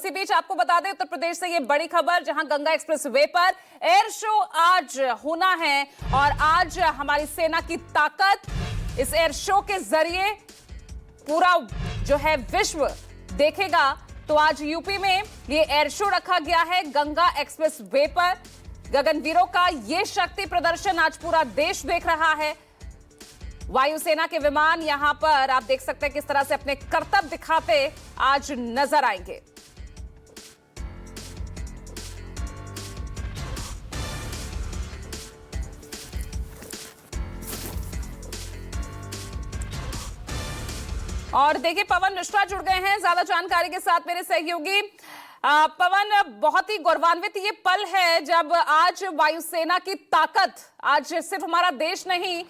इसी बीच आपको बता दें उत्तर प्रदेश से ये बड़ी खबर, जहां गंगा एक्सप्रेस वे पर एयर शो आज होना है और आज हमारी सेना की ताकत इस एयर शो के जरिए पूरा जो है विश्व देखेगा। तो आज यूपी में ये एयर शो रखा गया है गंगा एक्सप्रेस वे पर। गगनवीरों का ये शक्ति प्रदर्शन आज पूरा देश देख रहा है। वायुसेना के विमान यहां पर आप देख सकते हैं किस तरह से अपने करतब दिखाते आज नजर आएंगे। और देखिए पवन मिश्रा जुड़ गए हैं ज्यादा जानकारी के साथ, मेरे सहयोगी। पवन, बहुत ही गौरवान्वित ये पल है जब आज वायुसेना की ताकत आज सिर्फ हमारा देश नहीं,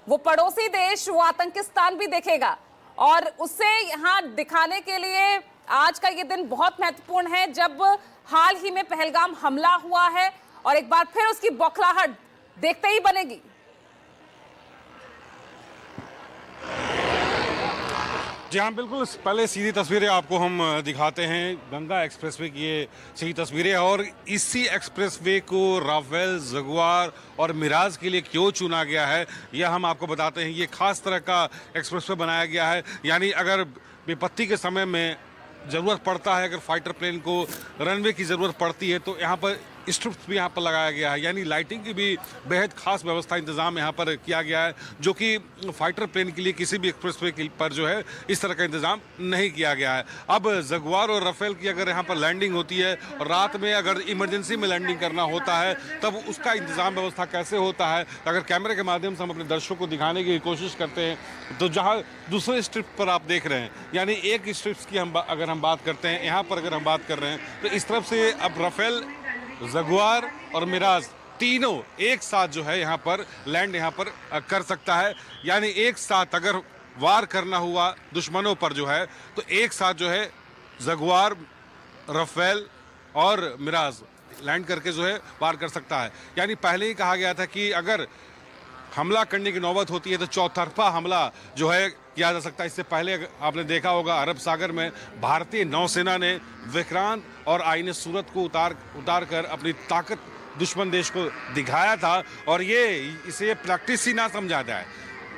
वो पड़ोसी देश, वो आतंकिस्तान भी देखेगा और उसे यहां दिखाने के लिए आज का ये दिन बहुत महत्वपूर्ण है, जब हाल ही में पहलगाम हमला हुआ है और एक बार फिर उसकी बौखलाहट देखते ही बनेगी। जी हाँ, बिल्कुल। पहले सीधी तस्वीरें आपको हम दिखाते हैं गंगा एक्सप्रेसवे की, ये सीधी तस्वीरें। और इसी एक्सप्रेसवे को राफेल, जगुआर और मिराज के लिए क्यों चुना गया है, यह हम आपको बताते हैं। ये खास तरह का एक्सप्रेसवे बनाया गया है, यानी अगर विपत्ति के समय में ज़रूरत पड़ता है, अगर फाइटर प्लेन को रनवे की ज़रूरत पड़ती है, तो यहाँ पर स्ट्रिप्स भी यहाँ पर लगाया गया है। यानी लाइटिंग की भी बेहद खास व्यवस्था, इंतज़ाम यहाँ पर किया गया है, जो कि फाइटर प्लेन के लिए किसी भी एक्सप्रेसवे पर जो है इस तरह का इंतज़ाम नहीं किया गया है। अब जगुआर और राफेल की अगर यहाँ पर लैंडिंग होती है और रात में अगर इमरजेंसी में लैंडिंग करना होता है, तब उसका इंतज़ाम व्यवस्था कैसे होता है, अगर कैमरे के माध्यम से हम अपने दर्शकों को दिखाने की कोशिश करते हैं, तो जहाँ दूसरे स्ट्रिप पर आप देख रहे हैं, यानी एक स्ट्रिप्स की अगर हम बात करते हैं, यहाँ पर अगर हम बात कर रहे हैं, तो इस तरफ से अब राफेल, जगुआर और मिराज तीनों एक साथ जो है यहाँ पर लैंड यहाँ पर कर सकता है। यानी एक साथ अगर वार करना हुआ दुश्मनों पर जो है, तो एक साथ जो है जगुआर, राफेल और मिराज लैंड करके जो है वार कर सकता है। यानी पहले ही कहा गया था कि अगर हमला करने की नौबत होती है तो चौतरफा हमला जो है किया जा सकता है। इससे पहले आपने देखा होगा अरब सागर में भारतीय नौसेना ने विक्रांत और आईने सूरत को उतार कर अपनी ताकत दुश्मन देश को दिखाया था, और इसे प्रैक्टिस ही ना समझा जाए।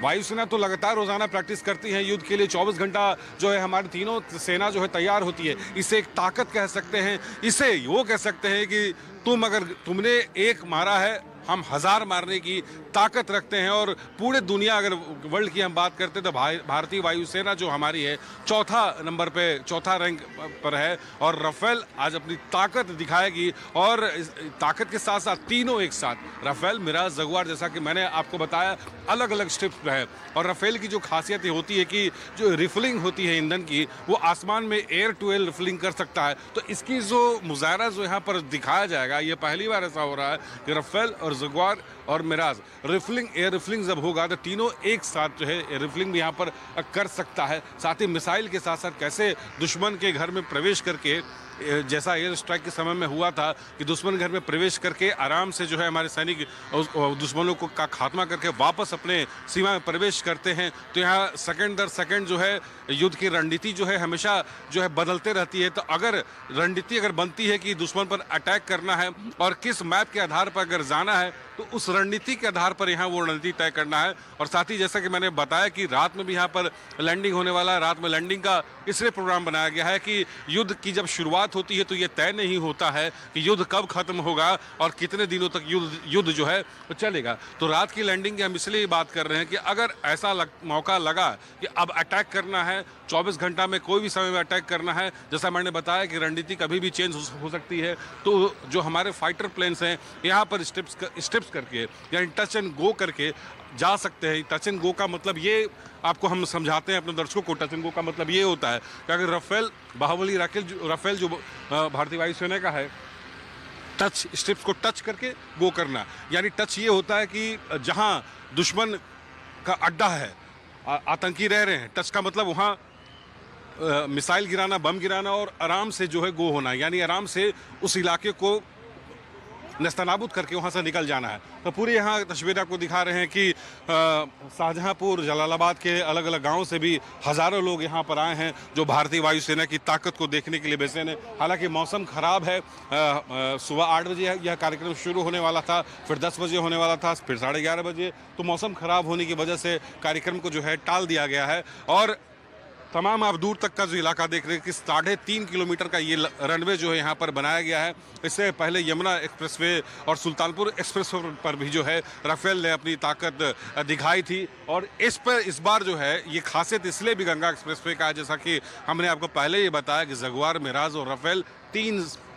वायुसेना तो लगातार रोजाना प्रैक्टिस करती है युद्ध के लिए, 24 घंटा जो है हमारी तीनों सेना जो है तैयार होती है। इसे एक ताकत कह सकते हैं, इसे वो कह सकते हैं कि तुमने एक मारा है, हम 1000 मारने की ताकत रखते हैं। और पूरे दुनिया, अगर वर्ल्ड की हम बात करते हैं, तो भारतीय वायुसेना जो हमारी है चौथा रैंक पर है। और राफेल आज अपनी ताकत दिखाएगी, और इस ताकत के साथ साथ तीनों एक साथ राफेल, मिराज, जगुआर, जैसा कि मैंने आपको बताया, अलग अलग स्ट्रिप्स पे है। और राफेल की जो खासियत ये होती है कि जो रिफिलिंग होती है ईंधन की, वो आसमान में एयर टू एयर रिफिलिंग कर सकता है। तो इसकी जो मुजाहरा जो यहाँ पर दिखाया जाएगा, ये पहली बार ऐसा हो रहा है कि राफेल और जगुआर और मिराज एयर रिफिलिंग जब होगा तो तीनों एक साथ जो है एयर रिफिलिंग भी यहाँ पर कर सकता है। साथ ही मिसाइल के साथ साथ कैसे दुश्मन के घर में प्रवेश करके, जैसा एयर स्ट्राइक के समय में हुआ था कि दुश्मन घर में प्रवेश करके आराम से जो है हमारे सैनिक दुश्मनों का खात्मा करके वापस अपने सीमा में प्रवेश करते हैं। तो यहाँ सेकंड दर सेकंड जो है युद्ध की रणनीति जो है हमेशा जो है बदलते रहती है। तो अगर रणनीति अगर बनती है कि दुश्मन पर अटैक करना है और किस मैप के आधार पर अगर जाना है, तो उस रणनीति के आधार पर यहाँ वो रणनीति तय करना है। और साथ ही जैसा कि मैंने बताया कि रात में भी यहाँ पर लैंडिंग होने वाला है। रात में लैंडिंग का इसलिए प्रोग्राम बनाया गया है कि युद्ध की जब शुरुआत होती है तो ये तय नहीं होता है कि युद्ध कब खत्म होगा और कितने दिनों तक युद्ध जो है वो चलेगा। तो रात की लैंडिंग की हम इसलिए बात कर रहे हैं कि अगर ऐसा मौका लगा कि अब अटैक करना है, 24 घंटा में कोई भी समय में अटैक करना है, जैसा मैंने बताया कि रणनीति कभी भी चेंज हो सकती है, तो जो हमारे फाइटर प्लेन्स हैं यहाँ पर स्टेप्स करके यानी टच एंड गो करके जा सकते हैं। टच एंड गो का मतलब ये आपको हम समझाते हैं अपने दर्शकों को। टच एंड गो का मतलब ये होता है कि अगर राफेल जो भारतीय वायुसेना का है, टच स्ट्रिप्स को टच करके गो करना, यानी टच ये होता है कि जहां दुश्मन का अड्डा है, आतंकी रह रहे हैं, टच का मतलब वहां मिसाइल गिराना, बम गिराना और आराम से जो है गो होना, यानी आराम से उस इलाके को नेस्तनाबूद करके वहां से निकल जाना है। तो पूरी यहाँ तस्वीरें आपको दिखा रहे हैं कि शाहजहांपुर, जलालाबाद के अलग अलग गाँव से भी हजारों लोग यहाँ पर आए हैं जो भारतीय वायुसेना की ताकत को देखने के लिए बेचैन है। हालांकि मौसम खराब है, सुबह 8 बजे यह कार्यक्रम शुरू होने वाला था, फिर 10 बजे होने वाला था, फिर 11:30 बजे। तो मौसम खराब होने की वजह से कार्यक्रम को जो है टाल दिया गया है। और तमाम आप दूर तक का जो इलाका देख रहे हैं कि 3.5 किलोमीटर का ये रनवे जो है यहाँ पर बनाया गया है। इससे पहले यमुना एक्सप्रेसवे और सुल्तानपुर एक्सप्रेसवे पर भी जो है राफेल ने अपनी ताकत दिखाई थी। और इस बार जो है ये खासियत इसलिए भी गंगा एक्सप्रेसवे का है, जैसा कि हमने आपको पहले ही बताया कि जगुआर, मिराज और राफेल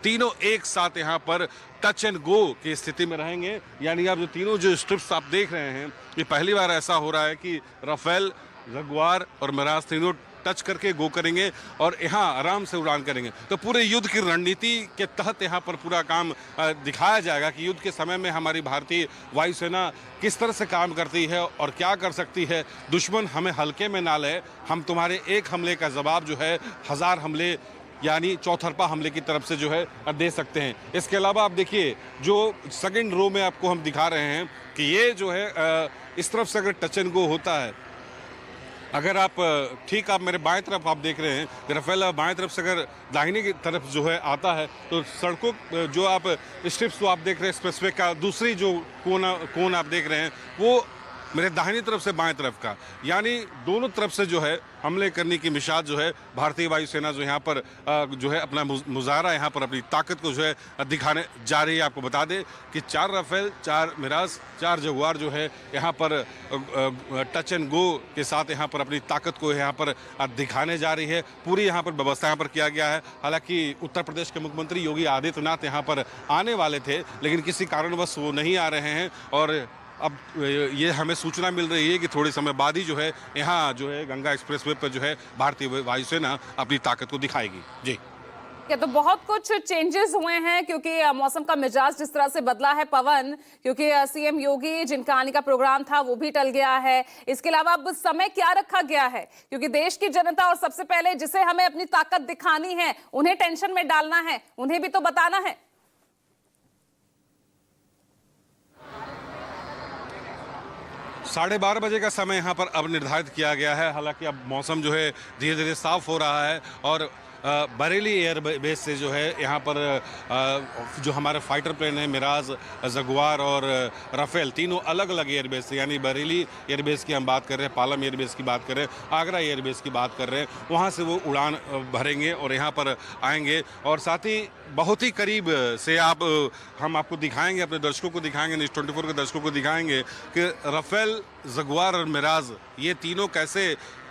तीनों एक साथ यहाँ पर टच एंड गो की स्थिति में रहेंगे। यानी आप जो तीनों जो स्ट्रिप्स आप देख रहे हैं, ये पहली बार ऐसा हो रहा है कि राफेल, जगुआर और मिराज तीनों टच करके गो करेंगे और यहाँ आराम से उड़ान करेंगे। तो पूरे युद्ध की रणनीति के तहत यहाँ पर पूरा काम दिखाया जाएगा कि युद्ध के समय में हमारी भारतीय वायुसेना किस तरह से काम करती है और क्या कर सकती है। दुश्मन हमें हल्के में ना ले, हम तुम्हारे एक हमले का जवाब जो है 1000 हमले यानी चौतरफा हमले की तरफ से जो है दे सकते हैं। इसके अलावा आप देखिए जो सेकंड रो में आपको हम दिखा रहे हैं कि ये जो है इस तरफ से अगर टच एंड गो होता है, अगर आप ठीक आप मेरे बाएं तरफ आप देख रहे हैं राफेल, बाएं तरफ से अगर दाहिने की तरफ जो है आता है तो सड़कों जो आप स्ट्रिप्स तो आप देख रहे हैं एक्सप्रेसवे का दूसरी जो कोन आप देख रहे हैं वो मेरे दाहिनी तरफ से बाएं तरफ का, यानी दोनों तरफ से जो है हमले करने की मिशाद जो है भारतीय वायुसेना जो यहाँ पर जो है अपना मुजाहरा यहाँ पर अपनी ताकत को जो है दिखाने जा रही है। आपको बता दें कि 4 राफेल, 4 मिराज, 4 जगुआर जो है यहाँ पर टच एंड गो के साथ यहाँ पर अपनी ताकत को यहाँ पर दिखाने जा रही है। पूरी यहाँ पर व्यवस्था यहाँ पर किया गया है। हालांकि उत्तर प्रदेश के मुख्यमंत्री योगी आदित्यनाथ यहाँ पर आने वाले थे, लेकिन किसी कारणवश वो नहीं आ रहे हैं। और अब ये हमें सूचना मिल रही है कि थोड़े समय बाद ही जो है यहाँ जो है गंगा एक्सप्रेसवे पर जो है भारतीय वायुसेना अपनी ताकत को दिखाएगी। जी तो बहुत कुछ चेंजेस हुए हैं क्योंकि मौसम का मिजाज जिस तरह से बदला है पवन, क्योंकि सीएम योगी जिनका आने का प्रोग्राम था वो भी टल गया है। इसके अलावा अब समय क्या रखा गया है, क्योंकि देश की जनता और सबसे पहले जिसे हमें अपनी ताकत दिखानी है उन्हें टेंशन में डालना है, उन्हें भी तो बताना है। 12:30 बजे का समय यहाँ पर अब निर्धारित किया गया है। हालांकि अब मौसम जो है धीरे धीरे साफ हो रहा है और बरेली एयरबेस से जो है यहाँ पर जो हमारे फाइटर प्लेन है मिराज, जगुआर और राफेल, तीनों अलग अलग एयरबेस से, यानी बरेली एयरबेस की हम बात कर रहे हैं, पालम एयरबेस की बात कर रहे हैं, आगरा एयरबेस की बात कर रहे हैं, वहाँ से वो उड़ान भरेंगे और यहाँ पर आएंगे। और साथ ही बहुत ही करीब से हम आपको दिखाएंगे, अपने दर्शकों को दिखाएंगे, न्यूज़ 24 के दर्शकों को दिखाएंगे कि राफेल, जगुआर और मिराज ये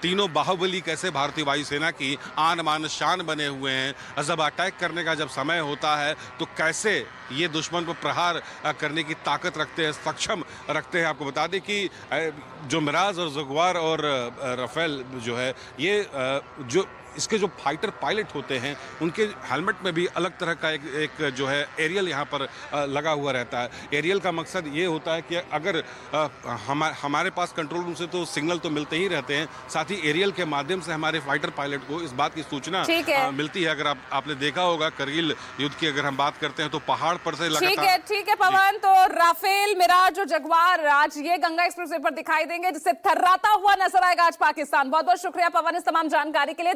तीनों बाहुबली कैसे भारतीय वायुसेना की आन बान शान बने हुए हैं। जब अटैक करने का जब समय होता है तो कैसे ये दुश्मन पर प्रहार करने की ताकत रखते हैं, सक्षम रखते हैं। आपको बता दें कि जो मिराज और जगुआर और राफेल जो है ये जो इसके जो फाइटर पायलट होते हैं उनके हेलमेट में भी अलग तरह का एक जो है एरियल यहाँ पर लगा हुआ रहता है। एरियल का मकसद ये होता है कि अगर हमारे पास कंट्रोल रूम से तो सिग्नल तो मिलते ही रहते हैं, साथ ही एरियल के माध्यम से हमारे फाइटर पायलट को इस बात की सूचना मिलती है। अगर आपने देखा होगा करगिल युद्ध की अगर हम बात करते हैं तो पहाड़ पर से लगातार। ठीक है पवन, तो राफेल, मिराज और जगुआर आज ये गंगा एक्सप्रेसवे पर दिखाई देंगे जिससे थर्राता हुआ नजर आएगा आज पाकिस्तान। बहुत बहुत शुक्रिया पवन इस तमाम जानकारी के लिए।